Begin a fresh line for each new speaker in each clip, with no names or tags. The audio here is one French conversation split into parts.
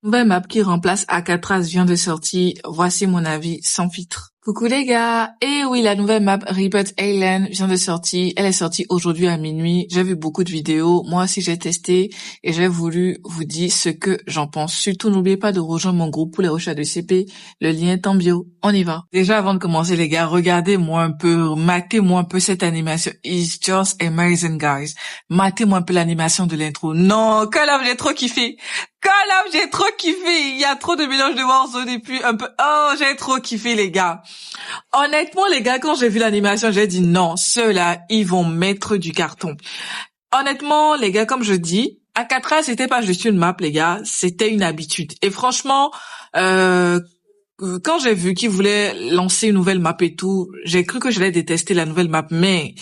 Nouvelle map qui remplace Alcatraz vient de sortir. Voici mon avis sans filtre. Coucou les gars. Et oui, la nouvelle map Rebirth Island vient de sortir. Elle est sortie aujourd'hui à minuit. J'ai vu beaucoup de vidéos. Moi aussi, j'ai testé et j'ai voulu vous dire ce que j'en pense. Surtout, n'oubliez pas de rejoindre mon groupe pour les recherches de CP. Le lien est en bio. On y va. Déjà, avant de commencer, les gars, regardez-moi un peu, matez-moi un peu cette animation. It's just amazing, guys. Matez-moi un peu l'animation de l'intro. Non, Call of, j'ai trop kiffé. Call of, j'ai trop kiffé. Il y a trop de mélange de Warzone et puis un peu... Oh, j'ai trop kiffé, les gars. Honnêtement, les gars, quand j'ai vu l'animation, j'ai dit non, ceux-là, ils vont mettre du carton. Honnêtement, les gars, comme je dis, Alcatraz, c'était pas juste une map, les gars, c'était une habitude. Et franchement, quand j'ai vu qu'ils voulaient lancer une nouvelle map et tout, j'ai cru que j'allais détester la nouvelle map, mais...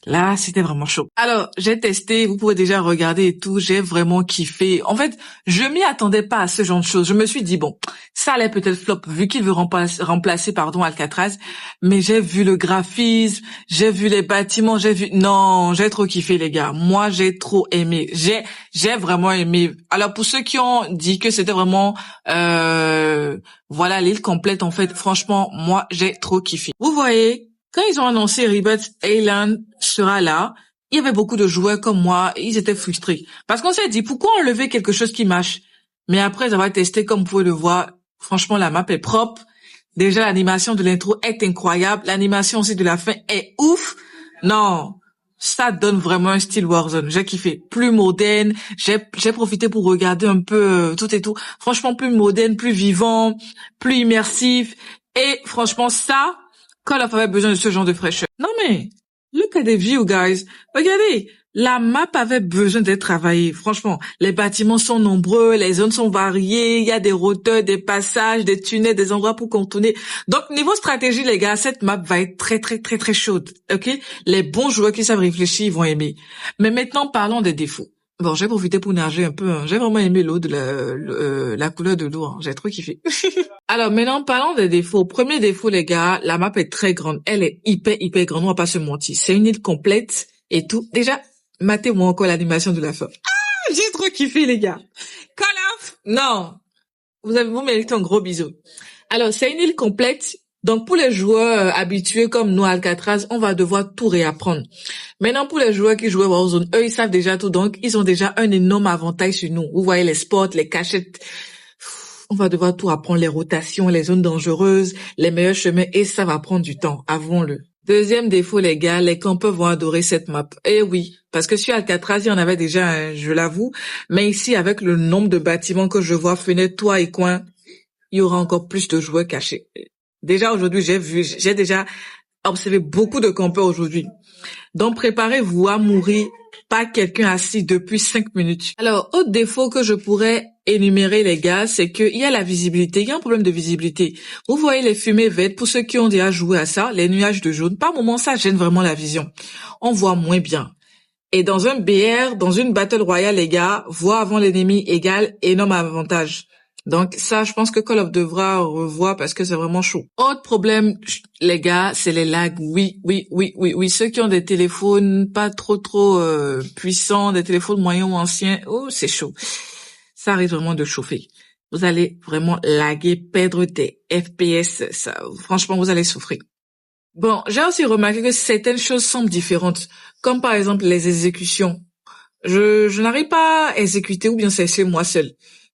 là, c'était vraiment chaud. Alors, j'ai testé, vous pouvez déjà regarder et tout, j'ai vraiment kiffé. En fait, je m'y attendais pas à ce genre de choses. Je me suis dit, bon, ça allait peut-être flop, vu qu'il veut remplacer, Alcatraz, mais j'ai vu le graphisme, j'ai vu les bâtiments, non, j'ai trop kiffé, les gars. Moi, j'ai trop aimé. J'ai vraiment aimé. Alors, pour ceux qui ont dit que c'était vraiment, voilà, l'île complète, en fait, franchement, moi, j'ai trop kiffé. Vous voyez, quand ils ont annoncé Rebirth Island sera là, il y avait beaucoup de joueurs comme moi, ils étaient frustrés. Parce qu'on s'est dit, pourquoi enlever quelque chose qui marche? Mais après avoir testé, comme vous pouvez le voir, franchement, la map est propre. Déjà, l'animation de l'intro est incroyable. L'animation aussi de la fin est ouf. Non, ça donne vraiment un style Warzone. J'ai kiffé. Plus moderne. J'ai profité pour regarder un peu tout et tout. Franchement, plus moderne, plus vivant, plus immersif. Et franchement, ça... Call of avait besoin de ce genre de fraîcheur. Non mais, look at the view, guys. Regardez, la map avait besoin d'être travaillée. Franchement, les bâtiments sont nombreux, les zones sont variées, il y a des routeurs, des passages, des tunnels, des endroits pour contourner. Donc, niveau stratégie, les gars, cette map va être très, très, très, très chaude. Ok? Les bons joueurs qui savent réfléchir, ils vont aimer. Mais maintenant, parlons des défauts. Bon, j'ai profité pour nager un peu. Hein. J'ai vraiment aimé l'eau de la couleur de l'eau. Hein. J'ai trop kiffé. Alors maintenant, parlons des défauts. Premier défaut, les gars, la map est très grande. Elle est hyper, hyper grande. On va pas se mentir. C'est une île complète et tout. Déjà, matez-moi encore l'animation de la fin. Ah, j'ai trop kiffé, les gars. Call of. Non. Vous méritez un gros bisou. Alors, c'est une île complète. Donc, pour les joueurs habitués comme nous, Alcatraz, on va devoir tout réapprendre. Maintenant, pour les joueurs qui jouent à Warzone, eux, ils savent déjà tout. Donc, ils ont déjà un énorme avantage sur nous. Vous voyez les spots, les cachettes. On va devoir tout apprendre, les rotations, les zones dangereuses, les meilleurs chemins, et ça va prendre du temps, avouons-le. Deuxième défaut, les gars, les campeurs vont adorer cette map. Eh oui, parce que sur Alcatraz, il y en avait déjà un, je l'avoue, mais ici, avec le nombre de bâtiments que je vois, fenêtres, toits et coins, il y aura encore plus de joueurs cachés. Déjà aujourd'hui, j'ai déjà observé beaucoup de campeurs aujourd'hui. Donc préparez-vous à mourir par quelqu'un assis depuis 5 minutes. Alors, autre défaut que je pourrais énumérer, les gars, c'est qu'il y a la visibilité. Il y a un problème de visibilité. Vous voyez les fumées vertes, pour ceux qui ont déjà joué à ça, les nuages de jaune. Par moments, ça gêne vraiment la vision. On voit moins bien. Et dans un BR, dans une Battle Royale, les gars, voir avant l'ennemi égale énorme avantage. Donc ça, je pense que Call of devra revoir parce que c'est vraiment chaud. Autre problème, les gars, c'est les lags. Oui. Ceux qui ont des téléphones pas trop puissants, des téléphones moyens ou anciens, oh, c'est chaud. Ça arrive vraiment de chauffer. Vous allez vraiment laguer, perdre des FPS. Ça, franchement, vous allez souffrir. Bon, j'ai aussi remarqué que certaines choses semblent différentes, comme par exemple les exécutions. Je n'arrive pas à exécuter ou bien c'est chez moi seul.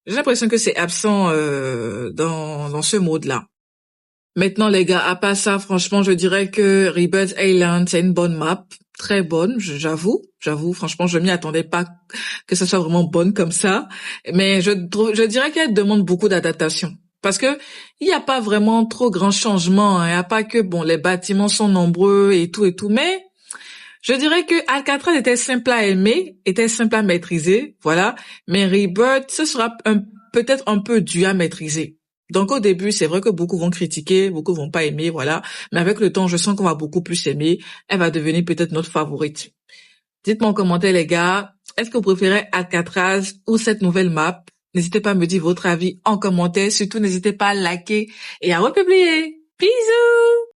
J'ai l'impression que c'est absent dans ce mode-là. Maintenant, les gars, à part ça, franchement, je dirais que Rebirth Island, c'est une bonne map. Très bonne, j'avoue. Franchement, je m'y attendais pas que ça soit vraiment bonne comme ça. Mais je dirais qu'elle demande beaucoup d'adaptation. Parce que il n'y a pas vraiment trop grand changement. Il n'y a pas que, bon, les bâtiments sont nombreux et tout. Mais je dirais que Alcatraz était simple à aimer, était simple à maîtriser, voilà. Mais Rebirth, ce sera peut-être un peu dur à maîtriser. Donc au début, c'est vrai que beaucoup vont critiquer, beaucoup vont pas aimer, voilà. Mais avec le temps, je sens qu'on va beaucoup plus aimer. Elle va devenir peut-être notre favorite. Dites-moi en commentaire, les gars, est-ce que vous préférez Alcatraz ou cette nouvelle map? N'hésitez pas à me dire votre avis en commentaire. Surtout, n'hésitez pas à liker et à republier. Bisous!